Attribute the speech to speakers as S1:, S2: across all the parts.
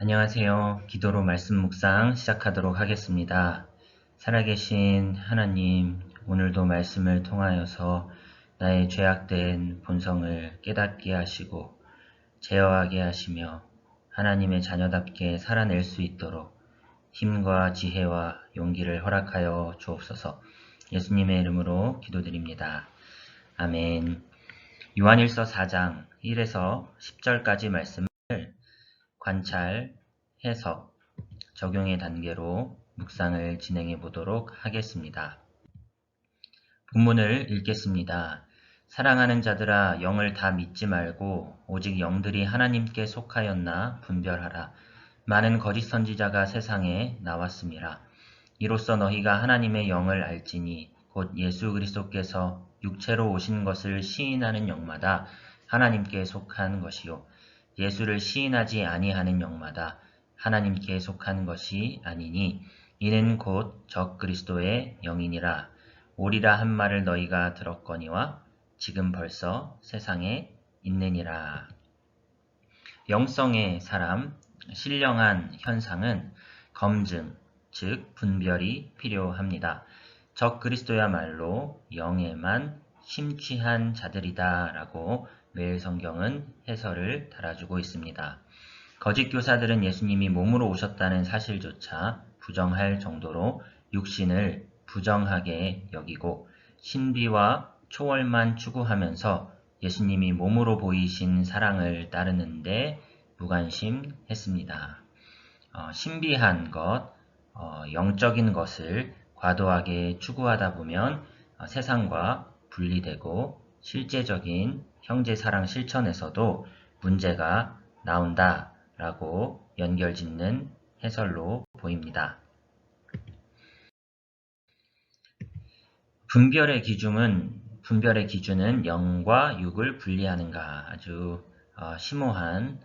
S1: 안녕하세요. 기도로 말씀 묵상 시작하도록 하겠습니다. 살아계신 하나님, 오늘도 말씀을 통하여서 나의 죄악된 본성을 깨닫게 하시고 제어하게 하시며 하나님의 자녀답게 살아낼 수 있도록 힘과 지혜와 용기를 허락하여 주옵소서. 예수님의 이름으로 기도드립니다. 아멘. 요한일서 4장 1에서 10절까지 말씀을 관찰, 해석, 적용의 단계로 묵상을 진행해 보도록 하겠습니다. 본문을 읽겠습니다. 사랑하는 자들아, 영을 다 믿지 말고 오직 영들이 하나님께 속하였나 분별하라. 많은 거짓 선지자가 세상에 나왔음이라. 이로써 너희가 하나님의 영을 알지니 곧 예수 그리스도께서 육체로 오신 것을 시인하는 영마다 하나님께 속한 것이요 예수를 시인하지 아니하는 영마다 하나님께 속한 것이 아니니 이는 곧 적 그리스도의 영이니라. 오리라 한 말을 너희가 들었거니와 지금 벌써 세상에 있느니라. 영성의 사람, 신령한 현상은 검증, 즉 분별이 필요합니다. 적 그리스도야말로 영에만 심취한 자들이다 라고 매일 성경은 해설을 달아주고 있습니다. 거짓 교사들은 예수님이 몸으로 오셨다는 사실조차 부정할 정도로 육신을 부정하게 여기고 신비와 초월만 추구하면서 예수님이 몸으로 보이신 사랑을 따르는데 무관심했습니다. 신비한 것, 영적인 것을 과도하게 추구하다 보면 세상과 분리되고 실제적인 형제사랑 실천에서도 문제가 나온다라고 연결짓는 해설로 보입니다. 분별의 기준은 영과 육을 분리하는가 아주 심오한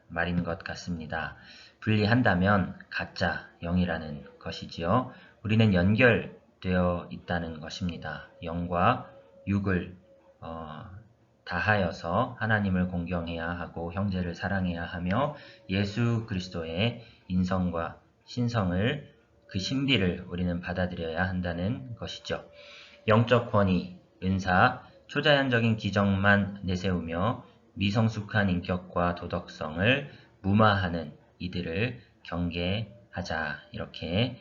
S1: 말인 것 같습니다. 분리한다면 가짜 영이라는 것이지요. 우리는 연결되어 있다는 것입니다. 영과 육을 다하여서 하나님을 공경해야 하고 형제를 사랑해야 하며 예수 그리스도의 인성과 신성을 그 신비를 우리는 받아들여야 한다는 것이죠. 영적 권위, 은사, 초자연적인 기적만 내세우며 미성숙한 인격과 도덕성을 무마하는 이들을 경계하자 이렇게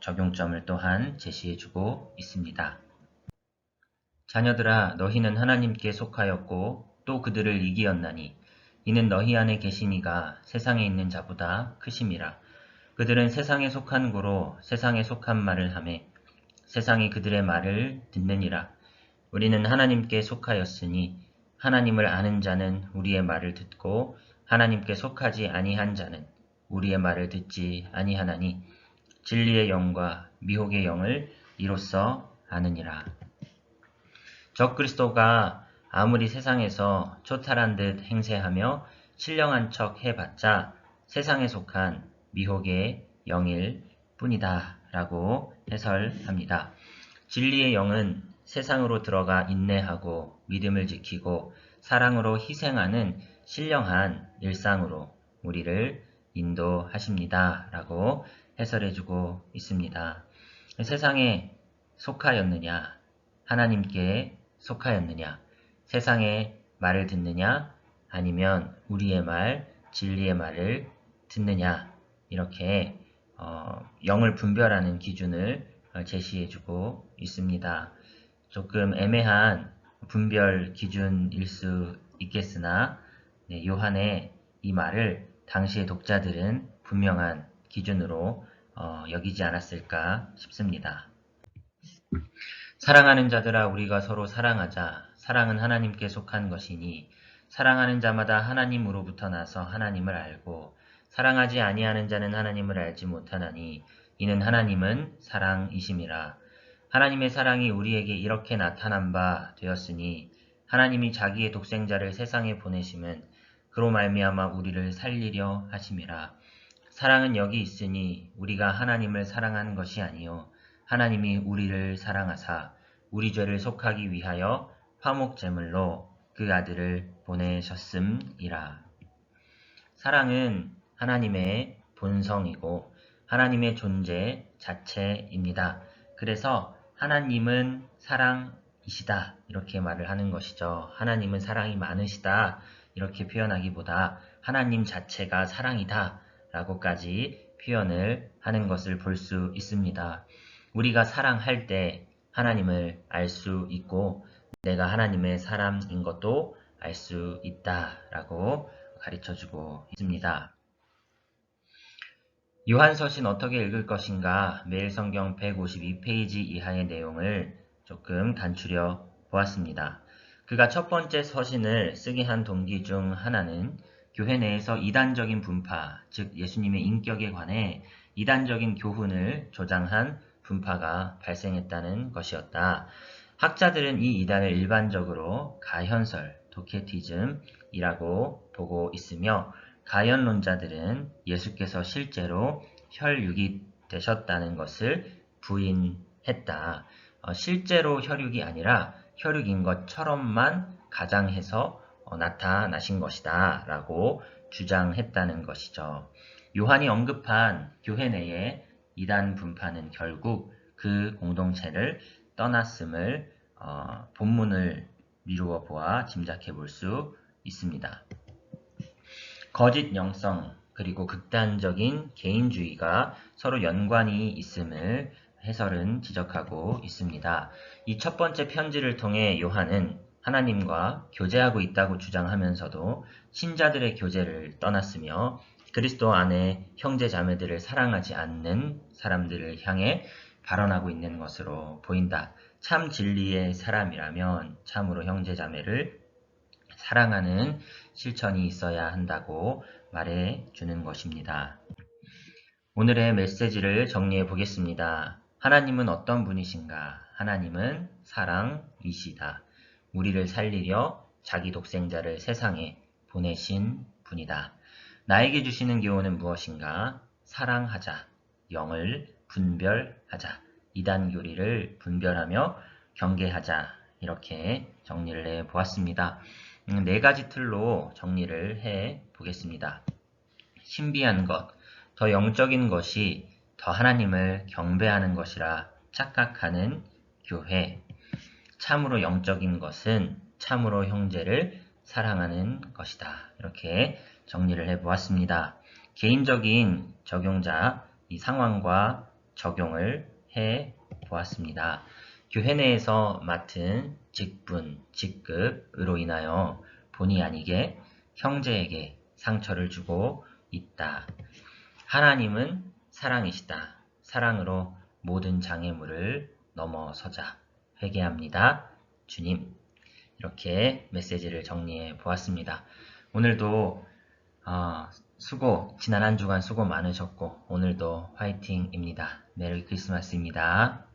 S1: 적용점을 또한 제시해주고 있습니다. 자녀들아 너희는 하나님께 속하였고 또 그들을 이기었나니 이는 너희 안에 계시니가 세상에 있는 자보다 크심이라. 그들은 세상에 속한 고로 세상에 속한 말을 하매 세상이 그들의 말을 듣느니라. 우리는 하나님께 속하였으니 하나님을 아는 자는 우리의 말을 듣고 하나님께 속하지 아니한 자는 우리의 말을 듣지 아니하나니 진리의 영과 미혹의 영을 이로써 아느니라. 적 그리스도가 아무리 세상에서 초탈한 듯 행세하며 신령한 척 해봤자 세상에 속한 미혹의 영일 뿐이다 라고 해설합니다. 진리의 영은 세상으로 들어가 인내하고 믿음을 지키고 사랑으로 희생하는 신령한 일상으로 우리를 인도하십니다 라고 해설해주고 있습니다. 세상에 속하였느냐 하나님께 속하였느냐 세상의 말을 듣느냐 아니면 우리의 말 진리의 말을 듣느냐 이렇게 영을 분별하는 기준을 제시해주고 있습니다. 조금 애매한 분별 기준일 수 있겠으나 요한의 이 말을 당시의 독자들은 분명한 기준으로 여기지 않았을까 싶습니다. 사랑하는 자들아 우리가 서로 사랑하자. 사랑은 하나님께 속한 것이니 사랑하는 자마다 하나님으로부터 나서 하나님을 알고 사랑하지 아니하는 자는 하나님을 알지 못하나니 이는 하나님은 사랑이심이라. 하나님의 사랑이 우리에게 이렇게 나타난 바 되었으니 하나님이 자기의 독생자를 세상에 보내심은 그로 말미암아 우리를 살리려 하심이라. 사랑은 여기 있으니 우리가 하나님을 사랑하는 것이 아니요 하나님이 우리를 사랑하사 우리 죄를 속하기 위하여 화목제물로 그 아들을 보내셨음이라. 사랑은 하나님의 본성이고 하나님의 존재 자체입니다. 그래서 하나님은 사랑이시다 이렇게 말을 하는 것이죠. 하나님은 사랑이 많으시다 이렇게 표현하기보다 하나님 자체가 사랑이다 라고까지 표현을 하는 것을 볼 수 있습니다. 우리가 사랑할 때 하나님을 알 수 있고 내가 하나님의 사람인 것도 알 수 있다라고 가르쳐주고 있습니다. 요한서신 어떻게 읽을 것인가 매일 성경 152페이지 이하의 내용을 조금 단추려 보았습니다. 그가 첫 번째 서신을 쓰게 한 동기 중 하나는 교회 내에서 이단적인 분파, 즉 예수님의 인격에 관해 이단적인 교훈을 조장한 분파가 발생했다는 것이었다. 학자들은 이 이단을 일반적으로 가현설, 도케티즘이라고 보고 있으며 가현론자들은 예수께서 실제로 혈육이 되셨다는 것을 부인했다. 실제로 혈육이 아니라 혈육인 것처럼만 가장해서 나타나신 것이다 라고 주장했다는 것이죠. 요한이 언급한 교회 내의 이단 분파는 결국 그 공동체를 떠났음을 본문을 미루어 보아 짐작해 볼 수 있습니다. 거짓 영성 그리고 극단적인 개인주의가 서로 연관이 있음을 해설은 지적하고 있습니다. 이 첫 번째 편지를 통해 요한은 하나님과 교제하고 있다고 주장하면서도 신자들의 교제를 떠났으며 그리스도 안에 형제 자매들을 사랑하지 않는 사람들을 향해 발언하고 있는 것으로 보인다. 참 진리의 사람이라면 참으로 형제 자매를 사랑하는 실천이 있어야 한다고 말해 주는 것입니다. 오늘의 메시지를 정리해 보겠습니다. 하나님은 어떤 분이신가? 하나님은 사랑이시다. 우리를 살리려 자기 독생자를 세상에 보내신 분이다. 나에게 주시는 교훈은 무엇인가? 사랑하자. 영을 분별하자. 이단 교리를 분별하며 경계하자. 이렇게 정리를 해 보았습니다. 네 가지 틀로 정리를 해 보겠습니다. 신비한 것, 더 영적인 것이 더 하나님을 경배하는 것이라 착각하는 교회. 참으로 영적인 것은 참으로 형제를 사랑하는 것이다. 이렇게 정리를 해 보았습니다. 개인적인 적용자, 이 상황과 적용을 해 보았습니다. 교회 내에서 맡은 직분, 직급으로 인하여 본의 아니게 형제에게 상처를 주고 있다. 하나님은 사랑이시다. 사랑으로 모든 장애물을 넘어서자. 회개합니다. 주님. 이렇게 메시지를 정리해 보았습니다. 오늘도 지난 한 주간 수고 많으셨고 오늘도 화이팅입니다. 메리 크리스마스입니다.